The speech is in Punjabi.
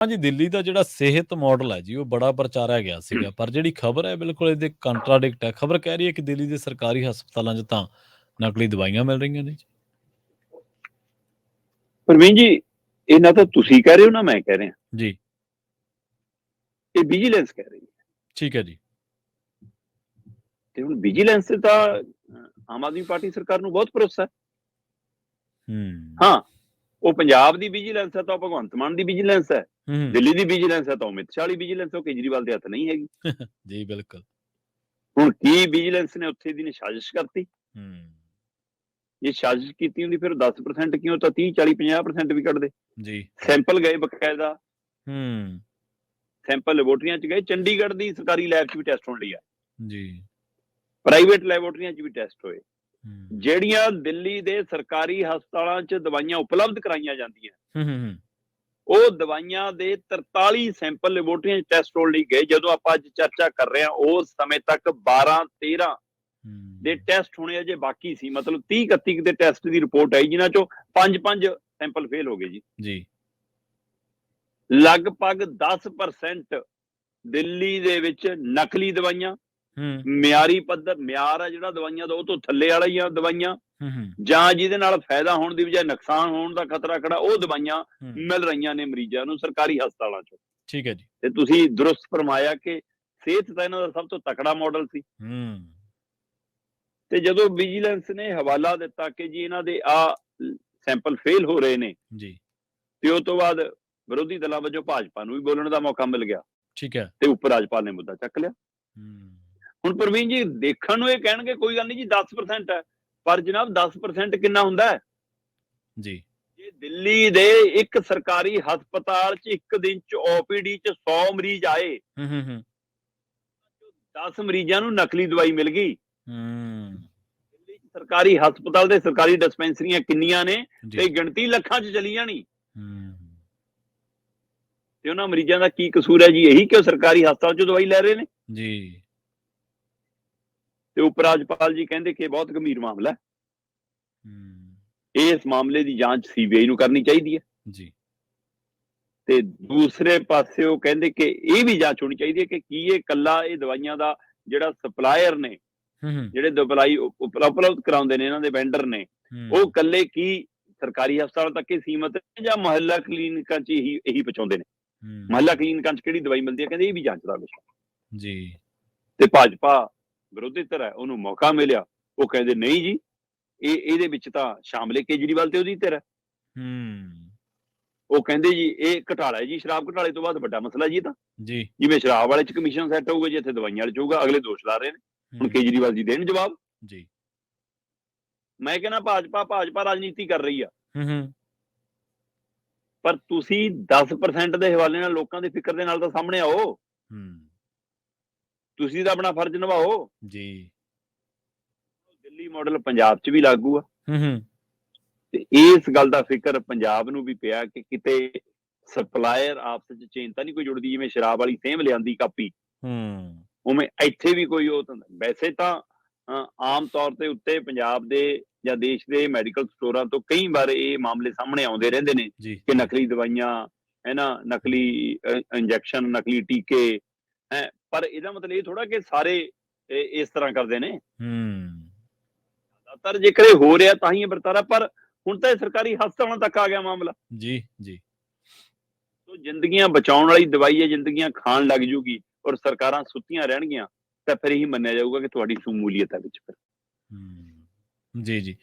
ਹਾਂਜੀ, ਦਿੱਲੀ ਦਾ ਜਿਹੜਾ ਸਿਹਤ ਮਾਡਲ ਹੈ ਜੀ, ਉਹ ਬੜਾ ਪ੍ਰਚਾਰਿਆ ਗਿਆ ਸੀਗਾ, ਪਰ ਜਿਹੜੀ ਖਬਰ ਹੈ ਬਿਲਕੁਲ ਇਹਦੇ ਕੰਟਰਾਡਿਕਟ ਹੈ। ਖਬਰ ਕਹਿ ਰਹੀ ਹੈ ਕਿ ਦਿੱਲੀ ਦੇ ਸਰਕਾਰੀ ਹਸਪਤਾਲਾਂ 'ਚ ਤਾਂ ਨਕਲੀ ਦਵਾਈਆਂ ਮਿਲ ਰਹੀਆਂ ਨੇ ਜੀ। ਪ੍ਰਵੀਨ ਜੀ, ਇਹ ਨਾ ਤਾਂ ਤੁਸੀਂ ਕਹਿ ਰਹੇ ਹੋ ਨਾ ਮੈਂ ਕਹਿ ਰਿਹਾ, ਜੀ, ਇਹ ਵਿਜੀਲੈਂਸ ਕਹਿ ਰਹੀ ਹੈ। ਠੀਕ ਹੈ ਜੀ। ਤੇ ਹੁਣ ਵਿਜੀਲੈਂਸ ਤੇ ਤਾਂ ਆਮ ਆਦਮੀ ਪਾਰਟੀ ਸਰਕਾਰ ਨੂੰ ਬਹੁਤ ਭਰੋਸਾ ਹੈ। ਹੂੰ, ਹਾਂ, ਉਹ ਪੰਜਾਬ ਦੀ ਵਿਜੀਲੈਂਸ ਹੈ ਤਾਂ ਉਹ ਭਗਵੰਤ ਮਾਨ ਦੀ ਵਿਜੀਲੈਂਸ ਹੈ, ਹੂੰ, ਦਿੱਲੀ ਦੀ ਵਿਜੀਲੈਂਸ ਹੈ ਤਾਂ ਉਹ ਅਮਿਤ ਸ਼ਾਹ ਵਾਲੀ ਵਿਜੀਲੈਂਸ, ਉਹ ਕੇਜਰੀਵਾਲ ਦੇ ਹੱਥ ਨਹੀਂ ਹੈਗੀ। ਜੀ ਬਿਲਕੁਲ। ਹੁਣ ਕੀ ਵਿਜੀਲੈਂਸ ਨੇ ਉੱਥੇ ਦੀ ਸਾਜ਼ਿਸ਼ ਕਰਤੀ? ਹੂੰ, ਜੇ ਸਾਜ਼ਿਸ਼ ਕੀਤੀ ਹੁੰਦੀ ਫਿਰ 10% ਕਿਉਂ, ਤਾਂ 30 40 50% ਵੀ ਕੱਢਦੇ। ਜੀ, ਸੈਂਪਲ ਗਏ ਬਕਾਇਦਾ, ਹੂੰ, ਸੈਂਪਲ ਲੈਬੋਰਟਰੀਆਂ 'ਚ ਗਏ, ਚੰਡੀਗੜ੍ਹ ਦੀ ਸਰਕਾਰੀ ਲੈਬ 'ਚ ਵੀ ਟੈਸਟ ਹੋਣ ਲਈ ਆ, ਜੀ, ਪ੍ਰਾਈਵੇਟ ਲੈਬੋਰਟਰੀਆਂ 'ਚ ਵੀ ਟੈਸਟ ਹੋਏ। ਹੂੰ, ਜਿਹੜੀਆਂ ਦਿੱਲੀ ਦੇ ਸਰਕਾਰੀ ਹਸਪਤਾਲਾਂ 'ਚ ਦਵਾਈਆਂ ਉਪਲਬਧ ਕਰਾਈਆਂ ਜਾਂਦੀਆਂ, ਹੂੰ, ਹੂੰ, ਉਹ ਦਵਾਈਆਂ ਦੇ 43 ਸੈਂਪਲ ਲੈਬੋਰਟਰੀਆਂ 'ਚ ਟੈਸਟ ਹੋਣ ਲਈ ਗਏ। ਜਦੋਂ ਆਪਾਂ ਅੱਜ ਚਰਚਾ ਕਰ ਰਹੇ ਹਾਂ, ਉਸ ਸਮੇਂ ਤੱਕ 12-13 ਦੇ ਟੈਸਟ ਹੋਣੇ ਅਜੇ ਬਾਕੀ ਸੀ। ਮਤਲਬ 30-31 ਦੇ ਟੈਸਟ ਦੀ ਰਿਪੋਰਟ ਆਈ, ਜਿਨ੍ਹਾਂ ਚੋਂ 5 ਸੈਂਪਲ ਫੇਲ ਹੋ ਗਏ ਜੀ। ਜੀ, ਲਗਭਗ 10% ਦਿੱਲੀ ਦੇ ਵਿੱਚ ਨਕਲੀ ਦਵਾਈਆਂ, ਹੂੰ, ਮਿਆਰੀ ਪੱਧਰ, ਮਿਆਰ ਹੈ ਜਿਹੜਾ ਦਵਾਈਆਂ ਦਾ, ਉਹ ਤੋਂ ਥੱਲੇ ਵਾਲੀਆਂ ਦਵਾਈਆਂ, ਹੂੰ, ਹੂੰ, ਜਾਂ ਜਿਹਦੇ ਨਾਲ ਫਾਇਦਾ ਹੋਣ ਦੀ ਬਜਾਏ ਨੁਕਸਾਨ ਹੋਣ ਦਾ ਖਤਰਾ ਖੜਾ, ਉਹ ਦਵਾਈਆਂ ਹੂੰ, ਮਿਲ ਰਹੀਆਂ ਨੇ ਮਰੀਜ਼ਾਂ ਨੂੰ ਸਰਕਾਰੀ ਹਸਪਤਾਲਾਂ 'ਚ। ਠੀਕ ਹੈ ਜੀ। ਤੇ ਤੁਸੀਂ ਦੁਰਸਤ ਫਰਮਾਇਆ ਕਿ ਸਿਹਤ ਤਾਂ ਇਹਨਾਂ ਦਾ ਸਭ ਤੋਂ ਤਕੜਾ ਮਾਡਲ ਸੀ। ਹੂੰ, ਤੇ ਜਦੋਂ ਵਿਜੀਲੈਂਸ ਨੇ ਹਵਾਲਾ ਦਿੱਤਾ ਕਿ ਜੀ ਇਹਨਾਂ ਦੇ ਆ ਸੈਂਪਲ ਫੇਲ ਹੋ ਰਹੇ ਨੇ, ਜੀ, ਤੇ ਉਸ ਤੋਂ ਬਾਅਦ ਵਿਰੋਧੀ ਦਲਾਂ ਵੱਲੋਂ ਭਾਜਪਾ ਨੂੰ ਵੀ ਬੋਲਣ ਦਾ ਮੌਕਾ ਮਿਲ ਗਿਆ, ਠੀਕ ਹੈ। ਤੇ ਉੱਪਰ ਰਾਜਪਾਲ ਨੇ ਮੁੱਦਾ ਚੱਕ ਲਿਆ। ਹੂੰ, ਹੁਣ ਪ੍ਰਵੀਨ ਜੀ, ਦੇਖਣ ਨੂੰ ਇਹ ਕਹਿਣਗੇ ਕੋਈ ਗੱਲ ਨਹੀਂ ਜੀ 10% ਹੈ, ਪਰ ਜਨਾਬ 10% ਕਿੰਨਾ ਹੁੰਦਾ ਹੈ? ਜੀ, ਜੇ ਦਿੱਲੀ ਦੇ ਇੱਕ ਸਰਕਾਰੀ ਹਸਪਤਾਲ 'ਚ ਇੱਕ ਦਿਨ 'ਚ OPD 'ਚ 100 ਮਰੀਜ਼ ਆਏ, ਹੂੰ, ਹੂੰ, ਹੂੰ, 10 ਮਰੀਜ਼ਾਂ ਨੂੰ ਨਕਲੀ ਦਵਾਈ ਮਿਲ ਗਈ। ਹੂੰ, ਦਿੱਲੀ 'ਚ ਸਰਕਾਰੀ ਹਸਪਤਾਲ ਦੇ ਸਰਕਾਰੀ ਡਿਸਪੈਂਸਰੀਆਂ ਕਿੰਨੀਆਂ ਨੇ, ਜੀ, ਤੇ ਗਿਣਤੀ ਲੱਖਾਂ 'ਚ ਚਲੀ ਜਾਣੀ। ਹੂੰ, ਤੇ ਉਹਨਾਂ ਮਰੀਜ਼ਾਂ ਦਾ ਕੀ ਕਸੂਰ ਹੈ ਜੀ? ਇਹੀ ਕਿ ਉਹ ਸਰਕਾਰੀ ਹਸਪਤਾਲ 'ਚੋਂ ਦਵਾਈ ਲੈ ਰਹੇ ਨੇ। ਜੀ, ਤੇ ਉਪ ਰਾਜਪਾਲ ਜੀ ਕਹਿੰਦੇ ਕਿ ਇਹ ਬਹੁਤ ਗੰਭੀਰ ਮਾਮਲਾ ਹੈ, ਹੂੰ, ਇਸ ਮਾਮਲੇ ਦੀ ਜਾਂਚ CBI ਨੂੰ ਕਰਨੀ ਚਾਹੀਦੀ ਹੈ। ਜੀ, ਤੇ ਦੂਸਰੇ ਪਾਸੇ ਉਹ ਕਹਿੰਦੇ ਕਿ ਇਹ ਵੀ ਜਾਂਚ ਹੋਣੀ ਚਾਹੀਦੀ ਹੈ ਕਿ ਕੀ ਇਹ ਕੱਲਾ ਇਹ ਦਵਾਈਆਂ ਦਾ ਜਿਹੜਾ ਸਪਲਾਇਰ ਨੇ, ਹੂੰ, ਹੂੰ, ਜਿਹੜੇ ਦਵਾਈ ਉਪਲਬਧ ਕਰਾਉਂਦੇ ਨੇ, ਇਹਨਾਂ ਦੇ ਵੈਂਡਰ ਨੇ, ਉਹ ਕੱਲੇ ਕੀ ਸਰਕਾਰੀ ਹਸਪਤਾਲਾਂ ਤੱਕ ਹੀ ਸੀਮਤ ਹੈ ਜਾਂ ਮੁਹੱਲਾ ਕਲੀਨਿਕਾਂ 'ਚ ਇਹੀ ਪਹੁੰਚਾਉਂਦੇ ਨੇ? ਮੁਹੱਲਾ ਕਲੀਨਿਕਾਂ 'ਚ ਕਿਹੜੀ ਦਵਾਈ ਮਿਲਦੀ ਹੈ? ਕਹਿੰਦੇ ਇਹ ਵੀ ਜਾਂਚ ਦਾ ਵਿਸ਼ਾ। ਜੀ, ਤੇ ਭਾਜਪਾ ਵਿਰੋਧੀ ਧਿਰ ਹੈ, ਉਹਨੂੰ ਮੌਕਾ ਮਿਲਿਆ, ਉਹ ਕਹਿੰਦੇ ਨਹੀਂ ਜੀ, ਇਹਦੇ ਵਿੱਚ ਤਾਂ ਸ਼ਾਮਲ ਹੈ ਕੇਜਰੀਵਾਲ ਤੇ ਉਹਦੀ ਧਿਰ ਹੈ। ਹੂੰ, ਉਹ ਕਹਿੰਦੇ ਜੀ ਇਹ ਘੁਟਾਲਾ ਹੈ ਜੀ, ਸ਼ਰਾਬ ਘੁਟਾਲੇ ਤੋਂ ਬਾਅਦ ਵੱਡਾ ਮਸਲਾ ਜੀ। ਤਾਂ ਜੀ, ਜਿਵੇਂ ਸ਼ਰਾਬ ਵਾਲੇ 'ਚ ਕਮਿਸ਼ਨ ਸੈੱਟ ਹੋਊਗਾ ਜੀ, ਇੱਥੇ ਦਵਾਈਆਂ ਵਾਲੇ 'ਚ ਹੋਊਗਾ। ਅਗਲੇ ਦੋਸ਼ ਲਾ ਰਹੇ ਨੇ, ਹੁਣ ਕੇਜਰੀਵਾਲ ਜੀ ਦੇਣ ਜਵਾਬ। ਜੀ, ਮੈਂ ਕਹਿੰਦਾ ਭਾਜਪਾ ਰਾਜਨੀਤੀ ਕਰ ਰਹੀ ਆ, ਹੂੰ, ਹੂੰ, ਪਰ ਤੁਸੀਂ 10% ਦੇ ਹਵਾਲੇ ਨਾਲ ਲੋਕਾਂ ਦੇ ਫਿਕਰ ਦੇ ਨਾਲ ਤਾਂ ਸਾਹਮਣੇ ਆਓ। ਹੂੰ, ਤੁਸੀਂ ਤਾਂ ਆਪਣਾ ਫਰਜ਼ ਨਿਭਾਓ। ਜੀ, ਦਿੱਲੀ ਮਾਡਲ ਪੰਜਾਬ 'ਚ ਵੀ ਲਾਗੂ ਆ, ਹੂੰ, ਹੂੰ, ਤੇ ਇਸ ਗੱਲ ਦਾ ਫਿਕਰ ਪੰਜਾਬ ਨੂੰ ਵੀ ਪਿਆ ਕਿ ਕਿਤੇ ਸਪਲਾਇਰ ਆਪਸ 'ਚ ਚੇਨ ਤਾਂ ਨਹੀਂ ਕੋਈ ਜੁੜਦੀ, ਜਿਵੇਂ ਸ਼ਰਾਬ ਵਾਲੀ ਸੇਮ ਲਿਆਂਦੀ ਕਾਪੀ, ਹੂੰ, ਉਵੇਂ ਇੱਥੇ ਵੀ ਕੋਈ ਉਹ ਤਾਂ। ਵੈਸੇ ਤਾਂ ਆਮ ਤੌਰ ਤੇ ਉੱਤੇ ਪੰਜਾਬ ਦੇ ਜਾਂ ਦੇਸ਼ ਦੇ ਮੈਡੀਕਲ ਸਟੋਰਾਂ ਤੋਂ ਕਈ ਵਾਰ ਇਹ ਮਾਮਲੇ ਸਾਹਮਣੇ ਆਉਂਦੇ ਰਹਿੰਦੇ ਨੇ ਜੀ, ਕਿ ਨਕਲੀ ਦਵਾਈਆਂ ਹੈ ਨਾ, ਨਕਲੀ ਇੰਜੈਕਸ਼ਨ, ਨਕਲੀ ਟੀਕੇ ਹੈ। ਪਰ ਇਹਦਾ ਮਤਲਬ ਇਹ ਥੋੜਾ ਕਿ ਸਾਰੇ ਇਸ ਤਰ੍ਹਾਂ ਕਰਦੇ ਨੇ। ਹੂੰ, ਜ਼ਿਆਦਾਤਰ ਜੇਕਰ ਇਹ ਹੋ ਰਿਹਾ ਤਾਂ ਹੀ ਇਹ ਵਰਤਾਰਾ, ਪਰ ਹੁਣ ਤਾਂ ਇਹ ਸਰਕਾਰੀ ਹਸਪਤਾਲਾਂ ਤੱਕ ਆ ਗਿਆ ਮਾਮਲਾ। ਜੀ, ਜੀ, ਸੋ ਜ਼ਿੰਦਗੀਆਂ ਬਚਾਉਣ ਵਾਲੀ ਦਵਾਈ ਹੈ, ਜ਼ਿੰਦਗੀਆਂ ਖਾਣ ਲੱਗ ਜੂਗੀ ਔਰ ਸਰਕਾਰਾਂ ਸੁੱਤੀਆਂ ਰਹਿਣਗੀਆਂ, ਤਾਂ ਫਿਰ ਇਹੀ ਮੰਨਿਆ ਜਾਊਗਾ ਕਿ ਤੁਹਾਡੀ ਸ਼ਮੂਲੀਅਤ ਹੈ ਵਿੱਚ। ਫਿਰ ਹੂੰ, ਜੀ, ਜੀ।